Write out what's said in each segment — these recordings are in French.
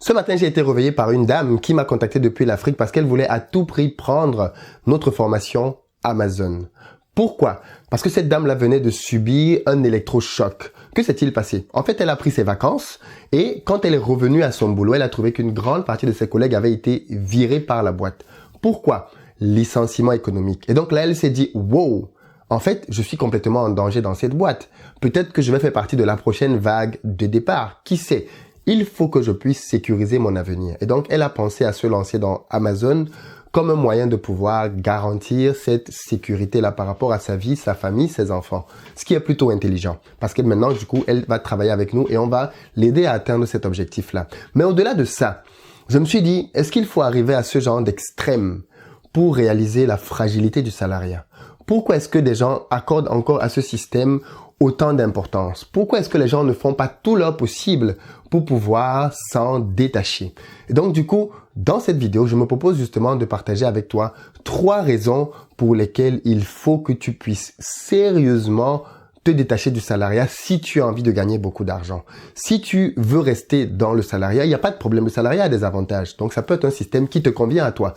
Ce matin, j'ai été réveillé par une dame qui m'a contacté depuis l'Afrique parce qu'elle voulait à tout prix prendre notre formation Amazon. Pourquoi? Parce que cette dame-là venait de subir un électrochoc. Que s'est-il passé? En fait, elle a pris ses vacances et quand elle est revenue à son boulot, elle a trouvé qu'une grande partie de ses collègues avaient été virés par la boîte. Pourquoi? Licenciement économique. Et donc là, elle s'est dit, wow! En fait, je suis complètement en danger dans cette boîte. Peut-être que je vais faire partie de la prochaine vague de départ. Qui sait? Il faut que je puisse sécuriser mon avenir. Et donc, elle a pensé à se lancer dans Amazon comme un moyen de pouvoir garantir cette sécurité-là par rapport à sa vie, sa famille, ses enfants. Ce qui est plutôt intelligent. Parce que maintenant, du coup, elle va travailler avec nous et on va l'aider à atteindre cet objectif-là. Mais au-delà de ça, je me suis dit, est-ce qu'il faut arriver à ce genre d'extrême pour réaliser la fragilité du salariat? Pourquoi est-ce que des gens accordent encore à ce système autant d'importance? Pourquoi est-ce que les gens ne font pas tout leur possible pour pouvoir s'en détacher? Et donc, du coup, dans cette vidéo, je me propose justement de partager avec toi 3 raisons pour lesquelles il faut que tu puisses sérieusement te détacher du salariat si tu as envie de gagner beaucoup d'argent. Si tu veux rester dans le salariat, il n'y a pas de problème. Le salariat a des avantages. Donc, ça peut être un système qui te convient à toi.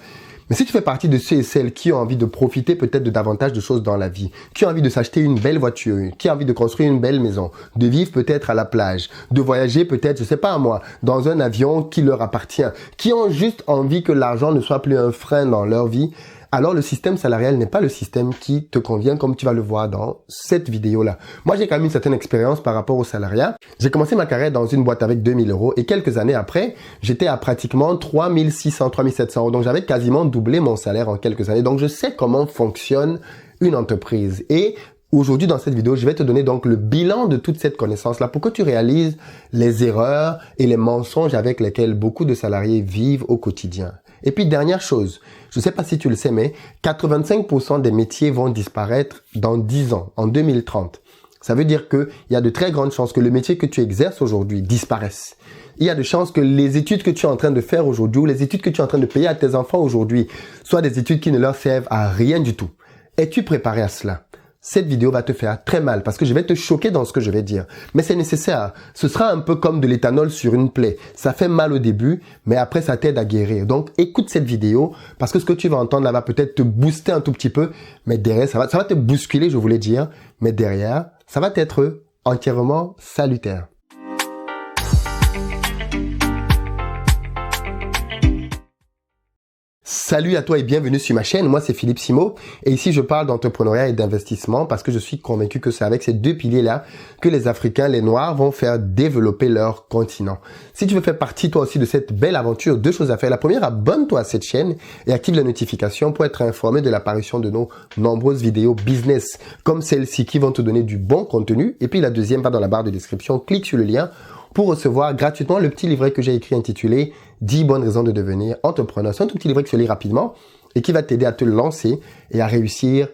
Mais si tu fais partie de ceux et celles qui ont envie de profiter peut-être de davantage de choses dans la vie, qui ont envie de s'acheter une belle voiture, qui ont envie de construire une belle maison, de vivre peut-être à la plage, de voyager peut-être, je sais pas moi, dans un avion qui leur appartient, qui ont juste envie que l'argent ne soit plus un frein dans leur vie, alors le système salarial n'est pas le système qui te convient comme tu vas le voir dans cette vidéo-là. Moi, j'ai quand même une certaine expérience par rapport au salariat. J'ai commencé ma carrière dans une boîte avec 2000 € et quelques années après, j'étais à pratiquement 3600, 3700 €. Donc, j'avais quasiment doublé mon salaire en quelques années. Donc, je sais comment fonctionne une entreprise. Et aujourd'hui, dans cette vidéo, je vais te donner donc le bilan de toute cette connaissance-là pour que tu réalises les erreurs et les mensonges avec lesquels beaucoup de salariés vivent au quotidien. Et puis, dernière chose, je ne sais pas si tu le sais, mais 85% des métiers vont disparaître dans 10 ans, en 2030. Ça veut dire qu'il y a de très grandes chances que le métier que tu exerces aujourd'hui disparaisse. Il y a de chances que les études que tu es en train de faire aujourd'hui ou les études que tu es en train de payer à tes enfants aujourd'hui soient des études qui ne leur servent à rien du tout. Es-tu préparé à cela? Cette vidéo va te faire très mal parce que je vais te choquer dans ce que je vais dire. Mais c'est nécessaire. Ce sera un peu comme de l'éthanol sur une plaie. Ça fait mal au début, mais après ça t'aide à guérir. Donc écoute cette vidéo parce que ce que tu vas entendre là va peut-être te booster un tout petit peu, mais derrière ça va te bousculer, je voulais dire, mais derrière ça va être entièrement salutaire. Salut à toi et bienvenue sur ma chaîne, moi c'est Philippe Simo et ici je parle d'entrepreneuriat et d'investissement parce que je suis convaincu que c'est avec ces 2 piliers-là que les Africains, les Noirs vont faire développer leur continent. Si tu veux faire partie toi aussi de cette belle aventure, 2 choses à faire. La première, abonne-toi à cette chaîne et active les notifications pour être informé de l'apparition de nos nombreuses vidéos business comme celle-ci qui vont te donner du bon contenu. Et puis la deuxième, va dans la barre de description, clique sur le lien pour recevoir gratuitement le petit livret que j'ai écrit intitulé 10 bonnes raisons de devenir entrepreneur. C'est un tout petit livret qui se lit rapidement et qui va t'aider à te lancer et à réussir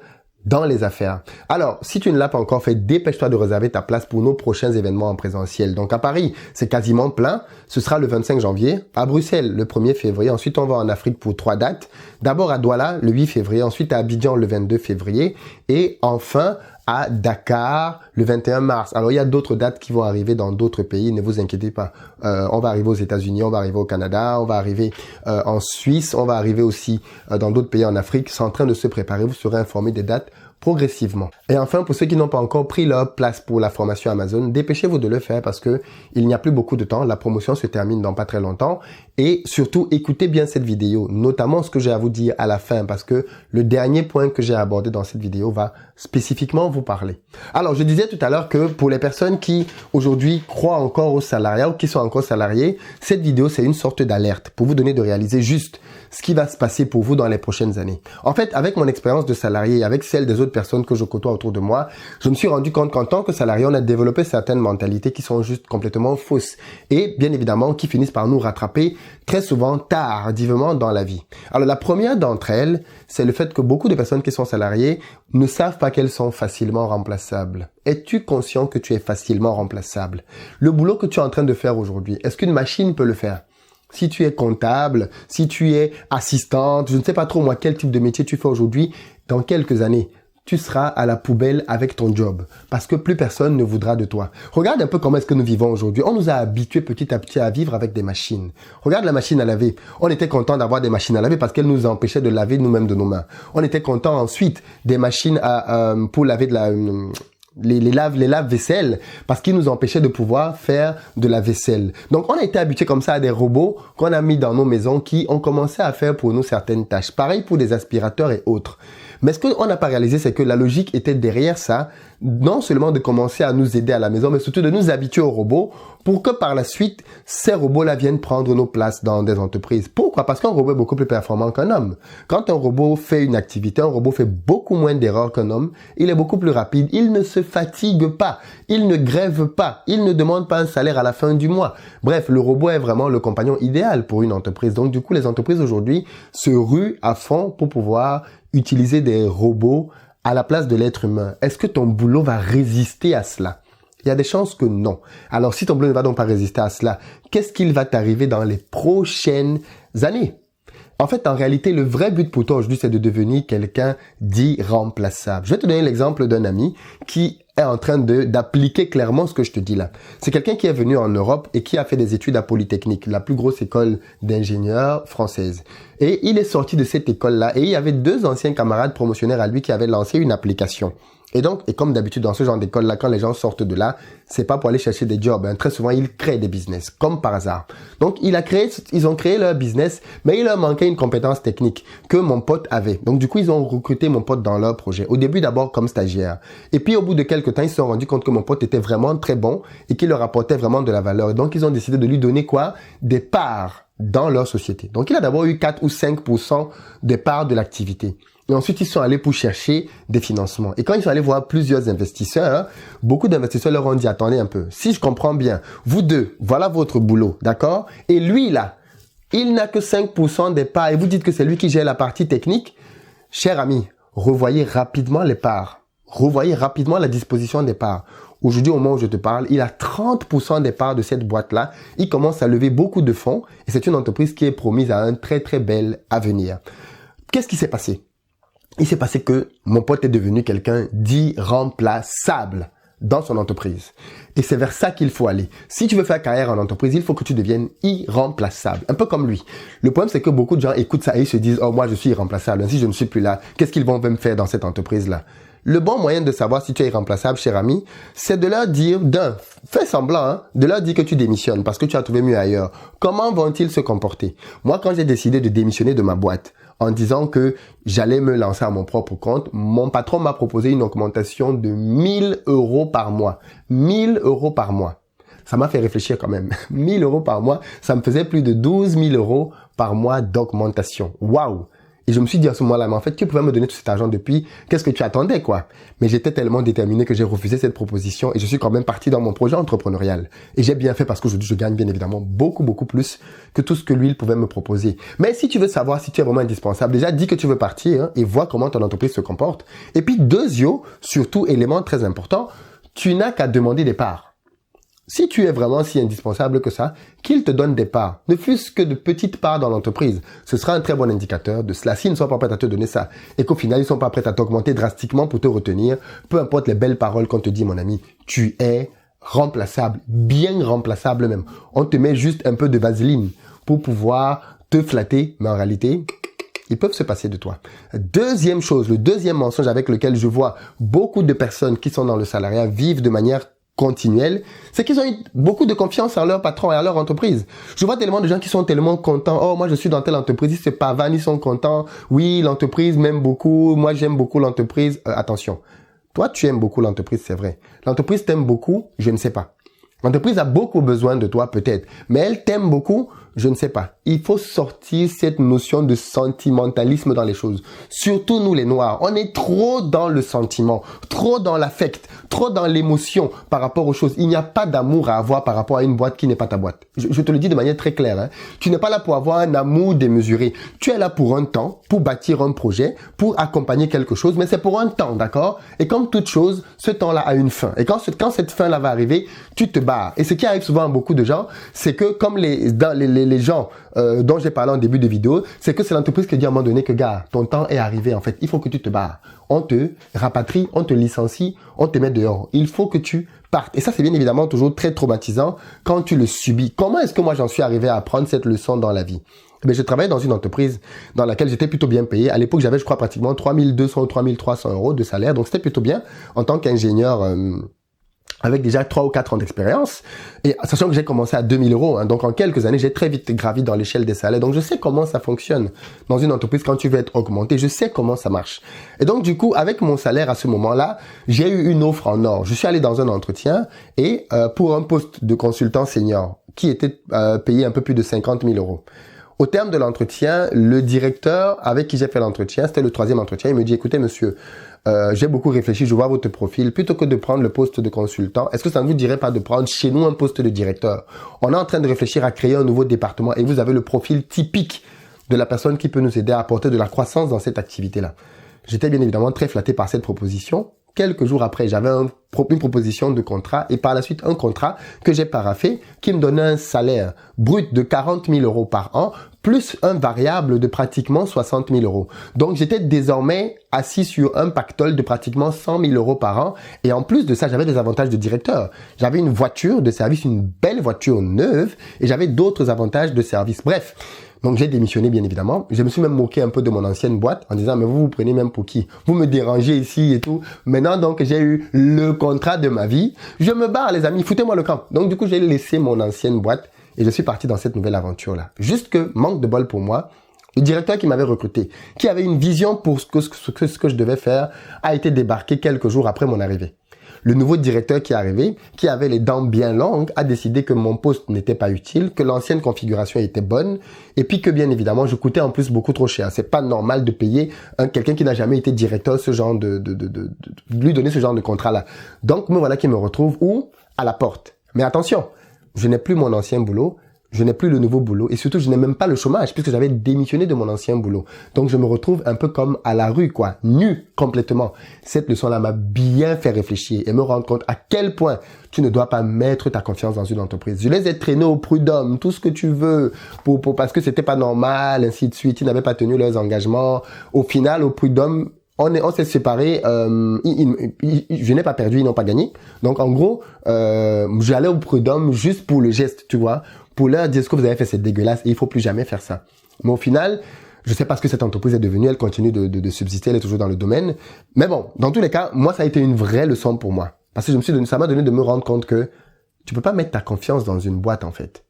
dans les affaires. Alors, si tu ne l'as pas encore fait, dépêche-toi de réserver ta place pour nos prochains événements en présentiel. Donc à Paris, c'est quasiment plein. Ce sera le 25 janvier. À Bruxelles, le 1er février. Ensuite, on va en Afrique pour 3 dates. D'abord à Douala, le 8 février. Ensuite à Abidjan, le 22 février. Et enfin, à Dakar, le 21 mars. Alors, il y a d'autres dates qui vont arriver dans d'autres pays. Ne vous inquiétez pas. On va arriver aux États-Unis, on va arriver au Canada, on va arriver en Suisse, on va arriver aussi dans d'autres pays en Afrique. C'est en train de se préparer. Vous serez informés des dates progressivement. Et enfin, pour ceux qui n'ont pas encore pris leur place pour la formation Amazon, dépêchez-vous de le faire parce que il n'y a plus beaucoup de temps. La promotion se termine dans pas très longtemps. Et surtout, écoutez bien cette vidéo, notamment ce que j'ai à vous dire à la fin parce que le dernier point que j'ai abordé dans cette vidéo va spécifiquement vous parler. Alors, je disais tout à l'heure que pour les personnes qui aujourd'hui croient encore au salariat ou qui sont encore salariés, cette vidéo, c'est une sorte d'alerte pour vous donner de réaliser juste ce qui va se passer pour vous dans les prochaines années. En fait, avec mon expérience de salarié et avec celle des autres personnes que je côtoie autour de moi, je me suis rendu compte qu'en tant que salarié, on a développé certaines mentalités qui sont juste complètement fausses et bien évidemment qui finissent par nous rattraper très souvent tardivement dans la vie. Alors la première d'entre elles, c'est le fait que beaucoup de personnes qui sont salariées ne savent pas qu'elles sont facilement remplaçables. Es-tu conscient que tu es facilement remplaçable? Le boulot que tu es en train de faire aujourd'hui, est-ce qu'une machine peut le faire? Si tu es comptable, si tu es assistante, je ne sais pas trop moi quel type de métier tu fais aujourd'hui, dans quelques années, tu seras à la poubelle avec ton job parce que plus personne ne voudra de toi. Regarde un peu comment est-ce que nous vivons aujourd'hui. On nous a habitués petit à petit à vivre avec des machines. Regarde la machine à laver. On était content d'avoir des machines à laver parce qu'elles nous empêchaient de laver nous-mêmes de nos mains. On était content ensuite des machines pour laver les lave-vaisselle parce qu'ils nous empêchaient de pouvoir faire de la vaisselle. Donc, on a été habitués comme ça à des robots qu'on a mis dans nos maisons qui ont commencé à faire pour nous certaines tâches. Pareil pour des aspirateurs et autres. Mais ce qu'on n'a pas réalisé, c'est que la logique était derrière ça, non seulement de commencer à nous aider à la maison, mais surtout de nous habituer aux robots pour que par la suite, ces robots-là viennent prendre nos places dans des entreprises. Pourquoi? Parce qu'un robot est beaucoup plus performant qu'un homme. Quand un robot fait une activité, un robot fait beaucoup moins d'erreurs qu'un homme. Il est beaucoup plus rapide. Il ne se fatigue pas. Il ne grève pas. Il ne demande pas un salaire à la fin du mois. Bref, le robot est vraiment le compagnon idéal pour une entreprise. Donc, du coup, les entreprises aujourd'hui se ruent à fond pour pouvoir utiliser des robots à la place de l'être humain. Est-ce que ton boulot va résister à cela? Il y a des chances que non. Alors, si ton boulot ne va donc pas résister à cela, qu'est-ce qu'il va t'arriver dans les prochaines années? En fait, en réalité, le vrai but pour toi aujourd'hui, c'est de devenir quelqu'un d'irremplaçable. Je vais te donner l'exemple d'un ami qui est en train d'appliquer clairement ce que je te dis là. C'est quelqu'un qui est venu en Europe et qui a fait des études à Polytechnique, la plus grosse école d'ingénieurs française. Et il est sorti de cette école-là et il y avait 2 anciens camarades promotionnaires à lui qui avaient lancé une application. Et donc, et comme d'habitude dans ce genre d'école-là, quand les gens sortent de là, c'est pas pour aller chercher des jobs. Très souvent, ils créent des business, comme par hasard. Donc, ils ont créé leur business, mais il leur manquait une compétence technique que mon pote avait. Donc, du coup, ils ont recruté mon pote dans leur projet. Au début, d'abord comme stagiaire. Et puis, au bout de quelques temps, ils se sont rendus compte que mon pote était vraiment très bon et qu'il leur apportait vraiment de la valeur. Et donc, ils ont décidé de lui donner quoi? Des parts dans leur société. Donc, il a d'abord eu 4 ou 5% des parts de l'activité. Et ensuite, ils sont allés pour chercher des financements. Et quand ils sont allés voir plusieurs investisseurs, beaucoup d'investisseurs leur ont dit, attendez un peu, si je comprends bien, vous deux, voilà votre boulot, d'accord? Et lui, là, il n'a que 5% des parts et vous dites que c'est lui qui gère la partie technique. Cher ami, revoyez rapidement les parts. Revoyez rapidement la disposition des parts. Aujourd'hui, au moment où je te parle, il a 30% des parts de cette boîte-là. Il commence à lever beaucoup de fonds et c'est une entreprise qui est promise à un très, très bel avenir. Qu'est-ce qui s'est passé? Il s'est passé que mon pote est devenu quelqu'un d'irremplaçable dans son entreprise. Et c'est vers ça qu'il faut aller. Si tu veux faire carrière en entreprise, il faut que tu deviennes irremplaçable. Un peu comme lui. Le problème, c'est que beaucoup de gens écoutent ça et ils se disent « Oh, moi, je suis irremplaçable. Si je ne suis plus là, qu'est-ce qu'ils vont me faire dans cette entreprise-là ?» Le bon moyen de savoir si tu es irremplaçable, cher ami, c'est de leur dire, fais semblant, de leur dire que tu démissionnes parce que tu as trouvé mieux ailleurs. Comment vont-ils se comporter? Moi, quand j'ai décidé de démissionner de ma boîte, en disant que j'allais me lancer à mon propre compte, mon patron m'a proposé une augmentation de 1 000 € par mois. 1 000 € par mois. Ça m'a fait réfléchir quand même. 1 000 € par mois, ça me faisait plus de 12 000 € par mois d'augmentation. Waouh! Et je me suis dit à ce moment-là, mais en fait, tu pouvais me donner tout cet argent depuis, qu'est-ce que tu attendais, quoi? Mais j'étais tellement déterminé que j'ai refusé cette proposition et je suis quand même parti dans mon projet entrepreneurial. Et j'ai bien fait parce qu'aujourd'hui, je gagne bien évidemment beaucoup, beaucoup plus que tout ce que lui, il pouvait me proposer. Mais si tu veux savoir si tu es vraiment indispensable, déjà, dis que tu veux partir et vois comment ton entreprise se comporte. Et puis, surtout, élément très important, tu n'as qu'à demander des parts. Si tu es vraiment si indispensable que ça, qu'ils te donnent des parts, ne fût-ce que de petites parts dans l'entreprise. Ce sera un très bon indicateur de cela. S'ils ne sont pas prêts à te donner ça et qu'au final, ils ne sont pas prêts à t'augmenter drastiquement pour te retenir, peu importe les belles paroles qu'on te dit, mon ami, tu es remplaçable, bien remplaçable même. On te met juste un peu de vaseline pour pouvoir te flatter, mais en réalité, ils peuvent se passer de toi. Deuxième chose, le deuxième mensonge avec lequel je vois beaucoup de personnes qui sont dans le salariat vivent de manière continuelle, c'est qu'ils ont eu beaucoup de confiance en leur patron et en leur entreprise. Je vois tellement de gens qui sont tellement contents. Oh, moi, je suis dans telle entreprise, ils se pavanent, ils sont contents. Oui, l'entreprise m'aime beaucoup. Moi, j'aime beaucoup l'entreprise. Attention. Toi, tu aimes beaucoup l'entreprise, c'est vrai. L'entreprise t'aime beaucoup, je ne sais pas. L'entreprise a beaucoup besoin de toi, peut-être. Mais elle t'aime beaucoup, je ne sais pas. Il faut sortir cette notion de sentimentalisme dans les choses. Surtout nous les Noirs. On est trop dans le sentiment, trop dans l'affect, trop dans l'émotion par rapport aux choses. Il n'y a pas d'amour à avoir par rapport à une boîte qui n'est pas ta boîte. Je te le dis de manière très claire. Tu n'es pas là pour avoir un amour démesuré. Tu es là pour un temps, pour bâtir un projet, pour accompagner quelque chose, mais c'est pour un temps, d'accord? Et comme toute chose, ce temps-là a une fin. Et quand cette fin-là va arriver, tu te barres. Et ce qui arrive souvent à beaucoup de gens, c'est que comme les les gens dont j'ai parlé en début de vidéo, c'est que c'est l'entreprise qui dit à un moment donné que, gars, ton temps est arrivé, en fait. Il faut que tu te barres. On te rapatrie, on te licencie, on te met dehors. Il faut que tu partes. Et ça, c'est bien évidemment toujours très traumatisant quand tu le subis. Comment est-ce que moi, j'en suis arrivé à apprendre cette leçon dans la vie? Mais je travaillais dans une entreprise dans laquelle j'étais plutôt bien payé. À l'époque, j'avais, je crois, pratiquement 3200 ou 3300 euros de salaire. Donc, c'était plutôt bien en tant qu'ingénieur avec déjà 3 ou 4 ans d'expérience. Et sachant que j'ai commencé à 2000 euros. Hein, donc, en quelques années, j'ai très vite gravi dans l'échelle des salaires. Donc, je sais comment ça fonctionne dans une entreprise quand tu veux être augmenté. Je sais comment ça marche. Et donc, du coup, avec mon salaire à ce moment-là, j'ai eu une offre en or. Je suis allé dans un entretien et pour un poste de consultant senior qui était payé un peu plus de 50 000 euros. Au terme de l'entretien, le directeur avec qui j'ai fait l'entretien, c'était le 3e entretien, il me dit, écoutez monsieur, j'ai beaucoup réfléchi, je vois votre profil, plutôt que de prendre le poste de consultant, est-ce que ça ne vous dirait pas de prendre chez nous un poste de directeur? On est en train de réfléchir à créer un nouveau département et vous avez le profil typique de la personne qui peut nous aider à apporter de la croissance dans cette activité-là. J'étais bien évidemment très flatté par cette proposition. Quelques jours après, j'avais une proposition de contrat et par la suite un contrat que j'ai paraphé qui me donnait un salaire brut de 40 000 euros par an plus un variable de pratiquement 60 000 euros. Donc, j'étais désormais assis sur un pactole de pratiquement 100 000 euros par an et en plus de ça, j'avais des avantages de directeur. J'avais une voiture de service, une belle voiture neuve et j'avais d'autres avantages de service. Bref. Donc, j'ai démissionné, bien évidemment. Je me suis même moqué un peu de mon ancienne boîte en disant, mais vous prenez même pour qui? Vous me dérangez ici et tout. Maintenant, donc, j'ai eu le contrat de ma vie. Je me barre, les amis. Foutez-moi le camp. Donc, du coup, j'ai laissé mon ancienne boîte et je suis parti dans cette nouvelle aventure-là. Juste que, manque de bol pour moi, le directeur qui m'avait recruté, qui avait une vision pour ce que je devais faire, a été débarqué quelques jours après mon arrivée. Le nouveau directeur qui est arrivé, qui avait les dents bien longues, a décidé que mon poste n'était pas utile, que l'ancienne configuration était bonne, et puis que bien évidemment, je coûtais en plus beaucoup trop cher. C'est pas normal de payer quelqu'un qui n'a jamais été directeur lui donner ce genre de contrat-là. Donc, me voilà qui me retrouve où? À la porte. Mais attention, je n'ai plus mon ancien boulot. Je n'ai plus le nouveau boulot et surtout, je n'ai même pas le chômage puisque j'avais démissionné de mon ancien boulot. Donc, je me retrouve un peu comme à la rue, quoi, nu complètement. Cette leçon-là m'a bien fait réfléchir et me rendre compte à quel point tu ne dois pas mettre ta confiance dans une entreprise. Je les ai traînés au prud'homme, tout ce que tu veux, parce que c'était pas normal, ainsi de suite. Ils n'avaient pas tenu leurs engagements. Au final, au prud'homme, on s'est séparés, je n'ai pas perdu, ils n'ont pas gagné. Donc, en gros, j'allais au prud'homme juste pour le geste, tu vois, pour leur dire ce que vous avez fait, c'est dégueulasse et il faut plus jamais faire ça. Mais au final, je sais pas ce que cette entreprise est devenue, elle continue de subsister, elle est toujours dans le domaine. Mais bon, dans tous les cas, moi, ça a été une vraie leçon pour moi. Parce que ça m'a donné de me rendre compte que tu peux pas mettre ta confiance dans une boîte, en fait.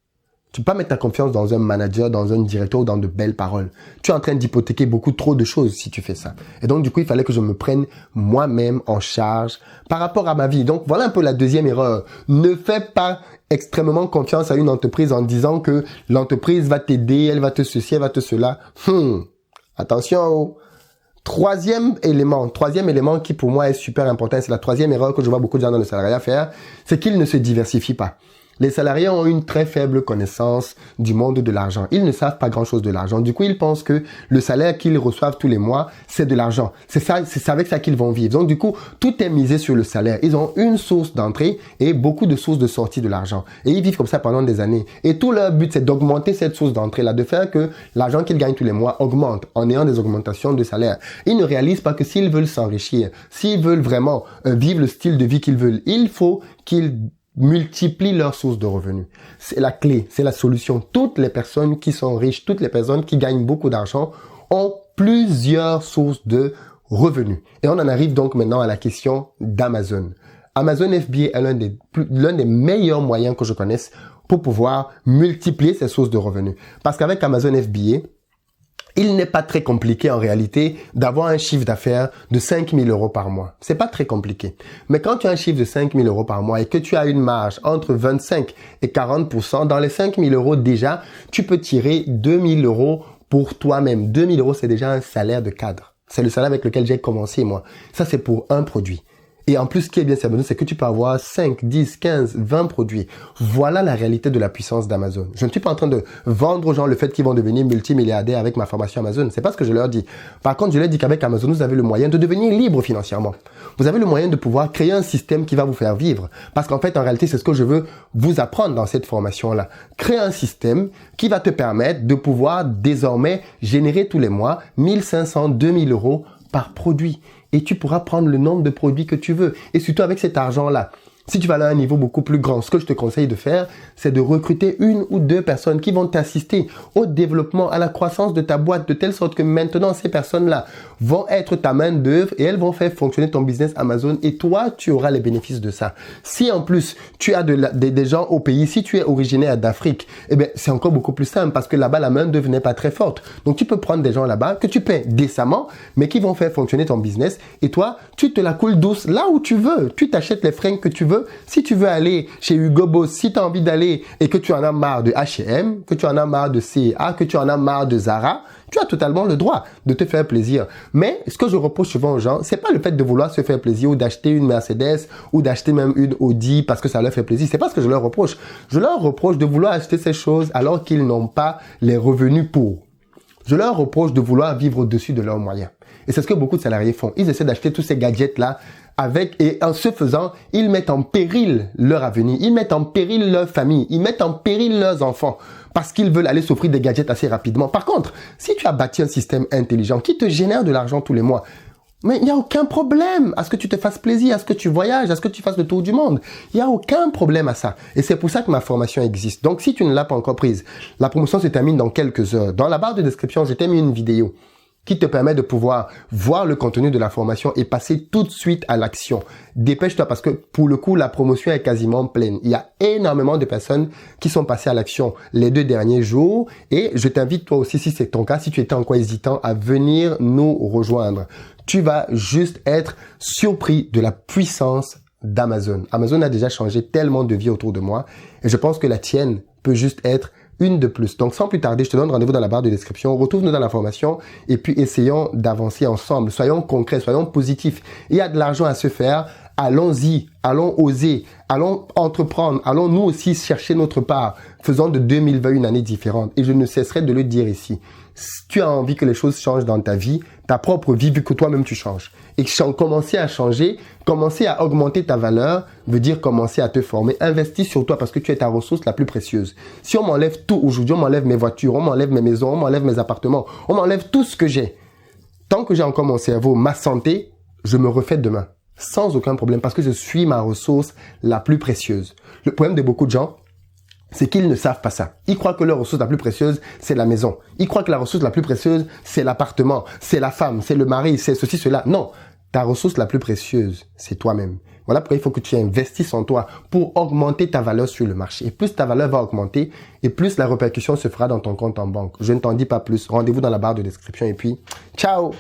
Tu peux pas mettre ta confiance dans un manager, dans un directeur ou dans de belles paroles. Tu es en train d'hypothéquer beaucoup trop de choses si tu fais ça. Et donc, du coup, il fallait que je me prenne moi-même en charge par rapport à ma vie. Donc, voilà un peu la deuxième erreur. Ne fais pas extrêmement confiance à une entreprise en disant que l'entreprise va t'aider, elle va te ceci, elle va te cela. Attention. Troisième élément qui pour moi est super important, c'est la troisième erreur que je vois beaucoup de gens dans le salariat faire, c'est qu'ils ne se diversifient pas. Les salariés ont une très faible connaissance du monde de l'argent. Ils ne savent pas grand-chose de l'argent. Du coup, ils pensent que le salaire qu'ils reçoivent tous les mois, c'est de l'argent. C'est avec ça qu'ils vont vivre. Donc, du coup, tout est misé sur le salaire. Ils ont une source d'entrée et beaucoup de sources de sortie de l'argent. Et ils vivent comme ça pendant des années. Et tout leur but, c'est d'augmenter cette source d'entrée-là, de faire que l'argent qu'ils gagnent tous les mois augmente en ayant des augmentations de salaire. Ils ne réalisent pas que s'ils veulent s'enrichir, s'ils veulent vraiment vivre le style de vie qu'ils veulent, il faut qu'ils multiplient leurs sources de revenus. C'est la clé, c'est la solution. Toutes les personnes qui sont riches, toutes les personnes qui gagnent beaucoup d'argent ont plusieurs sources de revenus. Et on en arrive donc maintenant à la question d'Amazon. Amazon FBA est l'un des meilleurs moyens que je connaisse pour pouvoir multiplier ses sources de revenus. Parce qu'avec Amazon FBA, il n'est pas très compliqué en réalité d'avoir un chiffre d'affaires de 5 000 euros par mois. C'est pas très compliqué. Mais quand tu as un chiffre de 5 000 euros par mois et que tu as une marge entre 25 et 40%, dans les 5 000 euros déjà, tu peux tirer 2 000 euros pour toi-même. 2 000 euros, c'est déjà un salaire de cadre. C'est le salaire avec lequel j'ai commencé, moi. Ça, c'est pour un produit. Et en plus, ce qui est bien sur Amazon, c'est que tu peux avoir 5, 10, 15, 20 produits. Voilà la réalité de la puissance d'Amazon. Je ne suis pas en train de vendre aux gens le fait qu'ils vont devenir multimilliardaires avec ma formation Amazon. C'est pas ce que je leur dis. Par contre, je leur dis qu'avec Amazon, vous avez le moyen de devenir libre financièrement. Vous avez le moyen de pouvoir créer un système qui va vous faire vivre. Parce qu'en fait, en réalité, c'est ce que je veux vous apprendre dans cette formation-là. Créer un système qui va te permettre de pouvoir désormais générer tous les mois 1500, 2000 euros par produit. Et tu pourras prendre le nombre de produits que tu veux. Et surtout avec cet argent-là. Si tu vas aller à un niveau beaucoup plus grand, ce que je te conseille de faire, c'est de recruter 1 ou 2 personnes qui vont t'assister au développement, à la croissance de ta boîte, de telle sorte que maintenant, ces personnes-là vont être ta main d'œuvre et elles vont faire fonctionner ton business Amazon et toi, tu auras les bénéfices de ça. Si en plus, tu as des gens au pays, si tu es originaire d'Afrique, eh bien, c'est encore beaucoup plus simple parce que là-bas, la main d'œuvre n'est pas très forte. Donc, tu peux prendre des gens là-bas que tu paies décemment, mais qui vont faire fonctionner ton business et toi, tu te la coules douce là où tu veux. Tu t'achètes les fringues que tu veux. Si tu veux aller chez Hugo Boss, si tu as envie d'aller et que tu en as marre de H&M, que tu en as marre de C&A, que tu en as marre de Zara, tu as totalement le droit de te faire plaisir. Mais ce que je reproche souvent aux gens, c'est pas le fait de vouloir se faire plaisir ou d'acheter une Mercedes ou d'acheter même une Audi parce que ça leur fait plaisir. C'est pas ce que je leur reproche. Je leur reproche de vouloir acheter ces choses alors qu'ils n'ont pas les revenus pour. Je leur reproche de vouloir vivre au-dessus de leurs moyens. Et c'est ce que beaucoup de salariés font. Ils essaient d'acheter tous ces gadgets-là et en ce faisant, ils mettent en péril leur avenir. Ils mettent en péril leur famille. Ils mettent en péril leurs enfants parce qu'ils veulent aller s'offrir des gadgets assez rapidement. Par contre, si tu as bâti un système intelligent qui te génère de l'argent tous les mois, mais il n'y a aucun problème à ce que tu te fasses plaisir, à ce que tu voyages, à ce que tu fasses le tour du monde. Il n'y a aucun problème à ça. Et c'est pour ça que ma formation existe. Donc, si tu ne l'as pas encore prise, la promotion se termine dans quelques heures. Dans la barre de description, je t'ai mis une vidéo qui te permet de pouvoir voir le contenu de la formation et passer tout de suite à l'action. Dépêche-toi parce que pour le coup, la promotion est quasiment pleine. Il y a énormément de personnes qui sont passées à l'action les 2 derniers jours et je t'invite toi aussi, si c'est ton cas, si tu étais encore hésitant, à venir nous rejoindre. Tu vas juste être surpris de la puissance d'Amazon. Amazon a déjà changé tellement de vies autour de moi et je pense que la tienne peut juste être une de plus. Donc, sans plus tarder, je te donne rendez-vous dans la barre de description. Retrouve-nous dans la formation et puis essayons d'avancer ensemble. Soyons concrets, soyons positifs. Il y a de l'argent à se faire. Allons-y, allons oser, allons entreprendre, allons nous aussi chercher notre part. Faisons de 2020 une année différente. Et je ne cesserai de le dire ici. Si tu as envie que les choses changent dans ta vie, ta propre vie, vu que toi-même tu changes, et commencer à changer, commencer à augmenter ta valeur, veut dire commencer à te former. Investis sur toi parce que tu es ta ressource la plus précieuse. Si on m'enlève tout aujourd'hui, on m'enlève mes voitures, on m'enlève mes maisons, on m'enlève mes appartements, on m'enlève tout ce que j'ai. Tant que j'ai encore mon cerveau, ma santé, je me refais demain. Sans aucun problème parce que je suis ma ressource la plus précieuse. Le problème de beaucoup de gens, c'est qu'ils ne savent pas ça. Ils croient que leur ressource la plus précieuse, c'est la maison. Ils croient que la ressource la plus précieuse, c'est l'appartement, c'est la femme, c'est le mari, c'est ceci, cela. Non, ta ressource la plus précieuse, c'est toi-même. Voilà pourquoi il faut que tu investisses en toi pour augmenter ta valeur sur le marché. Et plus ta valeur va augmenter, et plus la répercussion se fera dans ton compte en banque. Je ne t'en dis pas plus. Rendez-vous dans la barre de description et puis, ciao!